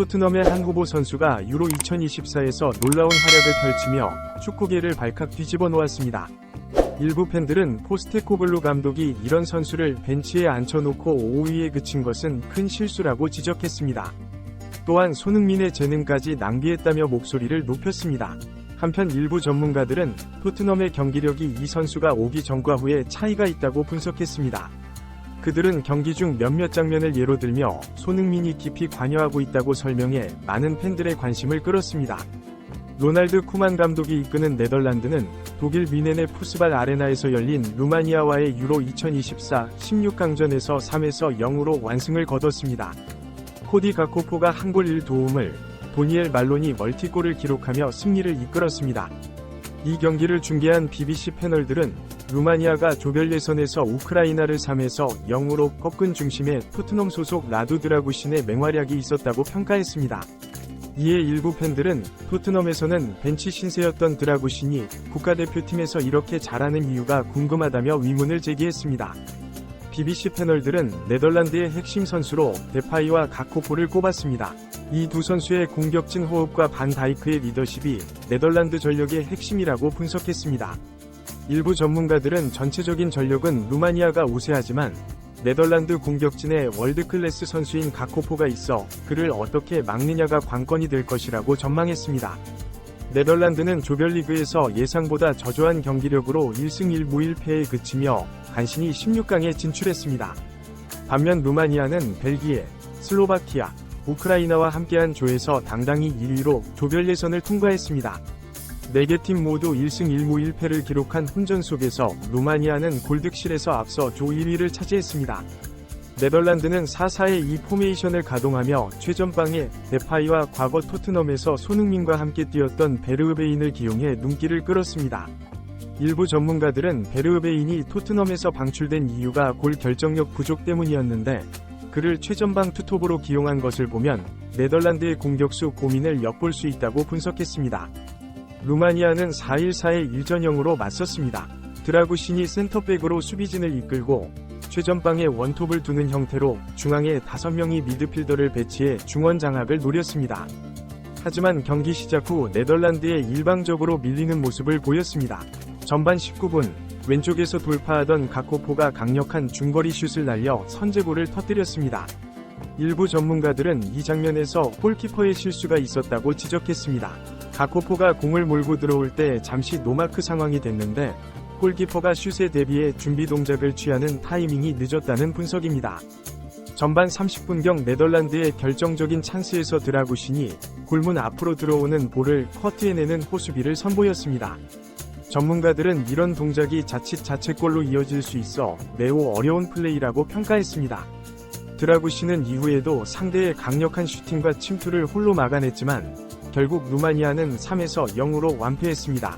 토트넘의 한 후보 선수가 유로 2024에서 놀라운 활약을 펼치며 축구계를 발칵 뒤집어 놓았습니다. 일부 팬들은 포스테코글루 감독이 이런 선수를 벤치에 앉혀놓고 5위에 그친 것은 큰 실수라고 지적했습니다. 또한 손흥민의 재능까지 낭비했다며 목소리를 높였습니다. 한편 일부 전문가들은 토트넘의 경기력이 이 선수가 오기 전과 후에 차이가 있다고 분석했습니다. 그들은 경기 중 몇몇 장면을 예로 들며 손흥민이 깊이 관여하고 있다고 설명해 많은 팬들의 관심을 끌었습니다. 로날드 쿠만 감독이 이끄는 네덜란드는 독일 뮌헨의 푸스발 아레나에서 열린 루마니아와의 유로 2024 16강전에서 3에서 0으로 완승을 거뒀습니다. 코디 가코포가 한 골 1도움을, 도니엘 말론이 멀티골을 기록하며 승리를 이끌었습니다. 이 경기를 중계한 BBC 패널들은 루마니아가 조별 예선에서 우크라이나를 3에서 0으로 꺾은 중심에 토트넘 소속 라두 드라구신의 맹활약이 있었다고 평가했습니다. 이에 일부 팬들은 토트넘에서는 벤치 신세였던 드라구신이 국가대표팀에서 이렇게 잘하는 이유가 궁금하다며 의문을 제기했습니다. BBC 패널들은 네덜란드의 핵심 선수로 데파이와 가코포를 꼽았습니다. 이 두 선수의 공격진 호흡과 반 다이크의 리더십이 네덜란드 전력의 핵심이라고 분석했습니다. 일부 전문가들은 전체적인 전력은 루마니아가 우세하지만 네덜란드 공격진에 월드클래스 선수인 가코포가 있어 그를 어떻게 막느냐가 관건이 될 것이라고 전망했습니다. 네덜란드는 조별리그에서 예상보다 저조한 경기력으로 1승 1무 1패에 그치며 간신히 16강에 진출했습니다. 반면 루마니아는 벨기에, 슬로바키아, 우크라이나와 함께한 조에서 당당히 1위로 조별 예선을 통과했습니다. 4개 팀 모두 1승 1무 1패를 기록한 혼전 속에서 루마니아는 골득실에서 앞서 조 1위를 차지했습니다. 네덜란드는 4-4-2 포메이션을 가동하며 최전방에 데파이와 과거 토트넘에서 손흥민과 함께 뛰었던 베르흐베인을 기용해 눈길을 끌었습니다. 일부 전문가들은 베르흐베인이 토트넘에서 방출된 이유가 골 결정력 부족 때문이었는데 그를 최전방 투톱으로 기용한 것을 보면 네덜란드의 공격수 고민을 엿볼 수 있다고 분석했습니다. 루마니아는 4-1-4의 1전형으로 맞섰습니다. 드라구신이 센터백으로 수비진을 이끌고 최전방에 원톱을 두는 형태로 중앙에 5명이 미드필더를 배치해 중원 장악을 노렸습니다. 하지만 경기 시작 후 네덜란드에 일방적으로 밀리는 모습을 보였습니다. 전반 19분 왼쪽에서 돌파하던 가코포가 강력한 중거리 슛을 날려 선제골을 터뜨렸습니다. 일부 전문가들은 이 장면에서 골키퍼의 실수가 있었다고 지적했습니다. 가코포가 공을 몰고 들어올 때 잠시 노마크 상황이 됐는데 골키퍼가 슛에 대비해 준비 동작을 취하는 타이밍이 늦었다는 분석입니다. 전반 30분경 네덜란드의 결정적인 찬스에서 드라구신이 골문 앞으로 들어오는 볼을 커트해내는 호수비를 선보였습니다. 전문가들은 이런 동작이 자칫 자책골로 이어질 수 있어 매우 어려운 플레이라고 평가했습니다. 드라구신은 이후에도 상대의 강력한 슈팅과 침투를 홀로 막아냈지만 결국 루마니아는 3에서 0으로 완패했습니다.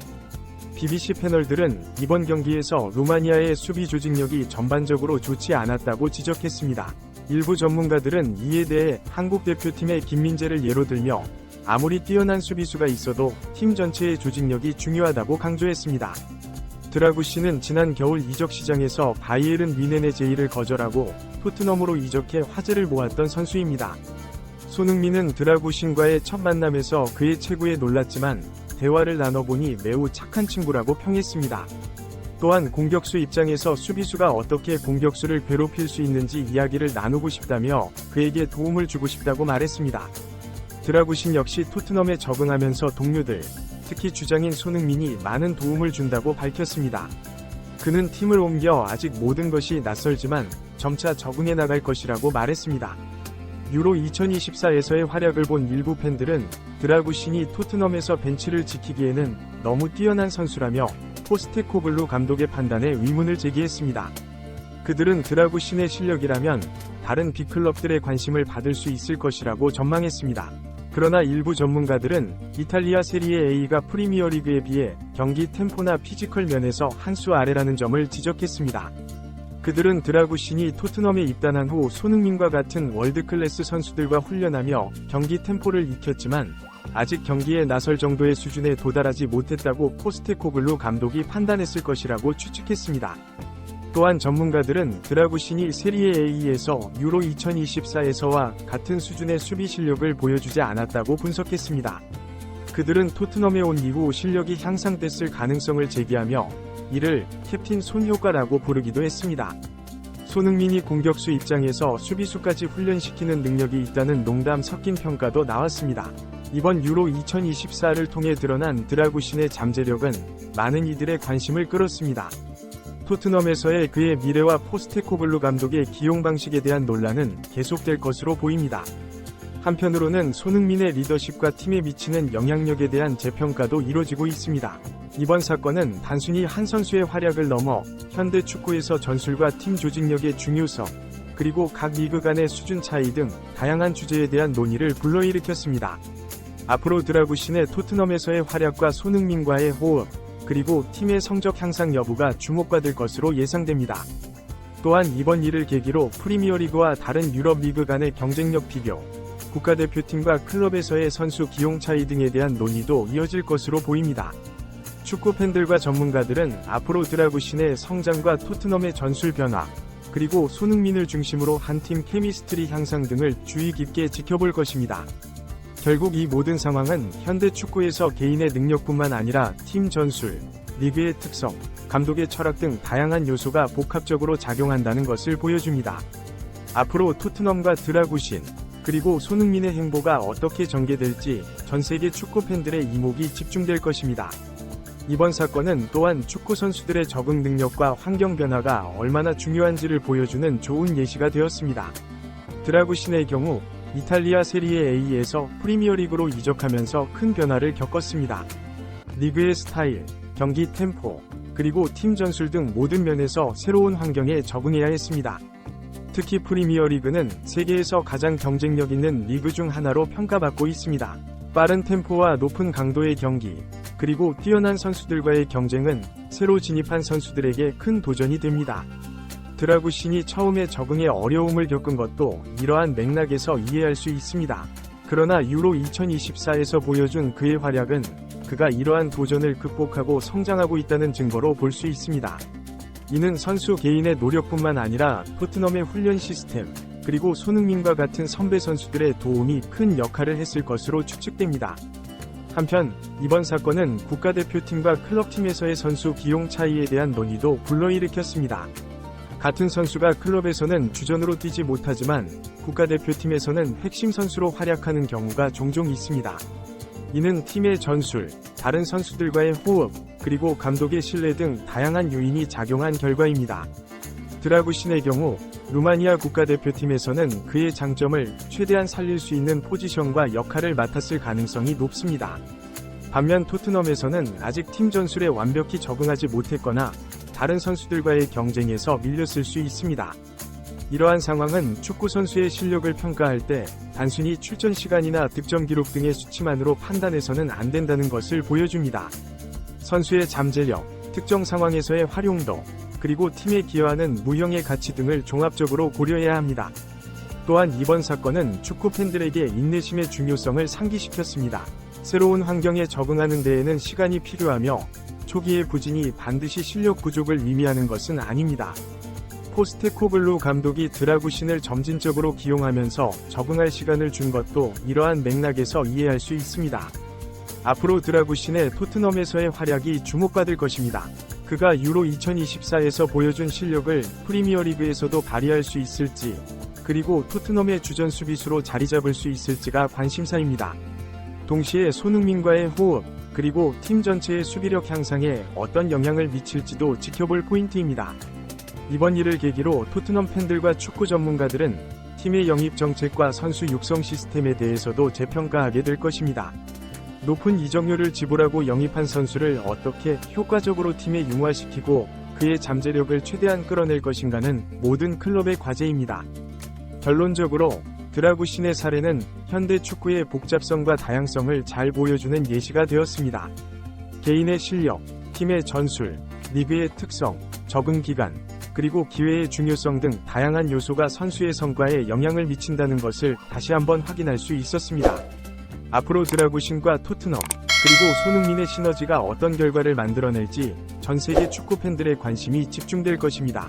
BBC 패널들은 이번 경기에서 루마니아의 수비 조직력이 전반적으로 좋지 않았다고 지적했습니다. 일부 전문가들은 이에 대해 한국 대표팀의 김민재를 예로 들며 아무리 뛰어난 수비수가 있어도 팀 전체의 조직력이 중요하다고 강조했습니다. 드라구신은 지난 겨울 이적 시장에서 바이에른 뮌헨의 제의를 거절하고 토트넘으로 이적해 화제를 모았던 선수입니다. 손흥민은 드라구신과의 첫 만남에서 그의 체구에 놀랐지만 대화를 나눠보니 매우 착한 친구라고 평했습니다. 또한 공격수 입장에서 수비수가 어떻게 공격수를 괴롭힐 수 있는지 이야기를 나누고 싶다며 그에게 도움을 주고 싶다고 말했습니다. 드라구신 역시 토트넘에 적응하면서 동료들, 특히 주장인 손흥민이 많은 도움을 준다고 밝혔습니다. 그는 팀을 옮겨 아직 모든 것이 낯설지만 점차 적응해 나갈 것이라고 말했습니다. 유로 2024에서의 활약을 본 일부 팬들은 드라구신이 토트넘에서 벤치를 지키기에는 너무 뛰어난 선수라며 포스테코글루 감독의 판단에 의문을 제기했습니다. 그들은 드라구신의 실력이라면 다른 빅클럽들의 관심을 받을 수 있을 것이라고 전망했습니다. 그러나 일부 전문가들은 이탈리아 세리에 A가 프리미어리그에 비해 경기 템포나 피지컬 면에서 한 수 아래라는 점을 지적했습니다. 그들은 드라구신이 토트넘에 입단한 후 손흥민과 같은 월드클래스 선수들과 훈련하며 경기 템포를 익혔지만 아직 경기에 나설 정도의 수준에 도달하지 못했다고 포스테코글루 감독이 판단했을 것이라고 추측했습니다. 또한 전문가들은 드라구신이 세리에 A에서 유로 2024에서와 같은 수준의 수비 실력을 보여주지 않았다고 분석했습니다. 그들은 토트넘에 온 이후 실력이 향상됐을 가능성을 제기하며 이를 캡틴 손 효과라고 부르기도 했습니다. 손흥민이 공격수 입장에서 수비수까지 훈련시키는 능력이 있다는 농담 섞인 평가도 나왔습니다. 이번 유로 2024를 통해 드러난 드라구신의 잠재력은 많은 이들의 관심을 끌었습니다. 토트넘에서의 그의 미래와 포스테코글루 감독의 기용 방식에 대한 논란은 계속될 것으로 보입니다. 한편으로는 손흥민의 리더십과 팀에 미치는 영향력에 대한 재평가도 이뤄지고 있습니다. 이번 사건은 단순히 한 선수의 활약을 넘어 현대 축구에서 전술과 팀 조직력의 중요성, 그리고 각 리그 간의 수준 차이 등 다양한 주제에 대한 논의를 불러일으켰습니다. 앞으로 드라구신의 토트넘에서의 활약과 손흥민과의 호흡, 그리고 팀의 성적 향상 여부가 주목받을 것으로 예상됩니다. 또한 이번 일을 계기로 프리미어리그와 다른 유럽 리그 간의 경쟁력 비교, 국가대표팀과 클럽에서의 선수 기용 차이 등에 대한 논의도 이어질 것으로 보입니다. 축구 팬들과 전문가들은 앞으로 드라구신의 성장과 토트넘의 전술 변화, 그리고 손흥민을 중심으로 한 팀 케미스트리 향상 등을 주의 깊게 지켜볼 것입니다. 결국 이 모든 상황은 현대 축구에서 개인의 능력뿐만 아니라 팀 전술, 리그의 특성, 감독의 철학 등 다양한 요소가 복합적으로 작용한다는 것을 보여줍니다. 앞으로 토트넘과 드라구신, 그리고 손흥민의 행보가 어떻게 전개될지 전 세계 축구 팬들의 이목이 집중될 것입니다. 이번 사건은 또한 축구 선수들의 적응 능력과 환경 변화가 얼마나 중요한지를 보여주는 좋은 예시가 되었습니다. 드라구신의 경우 이탈리아 세리에 A에서 프리미어리그로 이적하면서 큰 변화를 겪었습니다. 리그의 스타일, 경기 템포, 그리고 팀 전술 등 모든 면에서 새로운 환경에 적응해야 했습니다. 특히 프리미어리그는 세계에서 가장 경쟁력 있는 리그 중 하나로 평가받고 있습니다. 빠른 템포와 높은 강도의 경기, 그리고 뛰어난 선수들과의 경쟁은 새로 진입한 선수들에게 큰 도전이 됩니다. 드라구신이 처음에 적응에 어려움을 겪은 것도 이러한 맥락에서 이해할 수 있습니다. 그러나 유로 2024에서 보여준 그의 활약은 그가 이러한 도전을 극복하고 성장하고 있다는 증거로 볼 수 있습니다. 이는 선수 개인의 노력뿐만 아니라 토트넘의 훈련 시스템, 그리고 손흥민과 같은 선배 선수들의 도움이 큰 역할을 했을 것으로 추측됩니다. 한편 이번 사건은 국가대표팀과 클럽팀에서의 선수 기용 차이에 대한 논의도 불러일으켰습니다. 같은 선수가 클럽에서는 주전으로 뛰지 못하지만 국가대표팀에서는 핵심 선수로 활약하는 경우가 종종 있습니다. 이는 팀의 전술, 다른 선수들과의 호흡, 그리고 감독의 신뢰 등 다양한 요인이 작용한 결과입니다. 드라구신의 경우 루마니아 국가대표팀에서는 그의 장점을 최대한 살릴 수 있는 포지션과 역할을 맡았을 가능성이 높습니다. 반면 토트넘에서는 아직 팀 전술에 완벽히 적응하지 못했거나 다른 선수들과의 경쟁에서 밀렸을 수 있습니다. 이러한 상황은 축구 선수의 실력을 평가할 때 단순히 출전 시간이나 득점 기록 등의 수치만으로 판단해서는 안 된다는 것을 보여줍니다. 선수의 잠재력, 특정 상황에서의 활용도, 그리고 팀에 기여하는 무형의 가치 등을 종합적으로 고려해야 합니다. 또한 이번 사건은 축구 팬들에게 인내심의 중요성을 상기시켰습니다. 새로운 환경에 적응하는 데에는 시간이 필요하며 초기의 부진이 반드시 실력 부족을 의미하는 것은 아닙니다. 포스테코글루 감독이 드라구신을 점진적으로 기용하면서 적응할 시간을 준 것도 이러한 맥락에서 이해할 수 있습니다. 앞으로 드라구신의 토트넘에서의 활약이 주목받을 것입니다. 그가 유로 2024에서 보여준 실력을 프리미어리그에서도 발휘할 수 있을지, 그리고 토트넘의 주전 수비수로 자리 잡을 수 있을지가 관심사입니다. 동시에 손흥민과의 호흡, 그리고 팀 전체의 수비력 향상에 어떤 영향을 미칠지도 지켜볼 포인트입니다. 이번 일을 계기로 토트넘 팬들과 축구 전문가들은 팀의 영입 정책과 선수 육성 시스템에 대해서도 재평가하게 될 것입니다. 높은 이적료를 지불하고 영입한 선수를 어떻게 효과적으로 팀에 융화시키고 그의 잠재력을 최대한 끌어낼 것인가는 모든 클럽의 과제입니다. 결론적으로 드라구신의 사례는 현대 축구의 복잡성과 다양성을 잘 보여주는 예시가 되었습니다. 개인의 실력, 팀의 전술, 리그의 특성, 적응 기간, 그리고 기회의 중요성 등 다양한 요소가 선수의 성과에 영향을 미친다는 것을 다시 한번 확인할 수 있었습니다. 앞으로 드라구신과 토트넘, 그리고 손흥민의 시너지가 어떤 결과를 만들어낼지 전 세계 축구 팬들의 관심이 집중될 것입니다.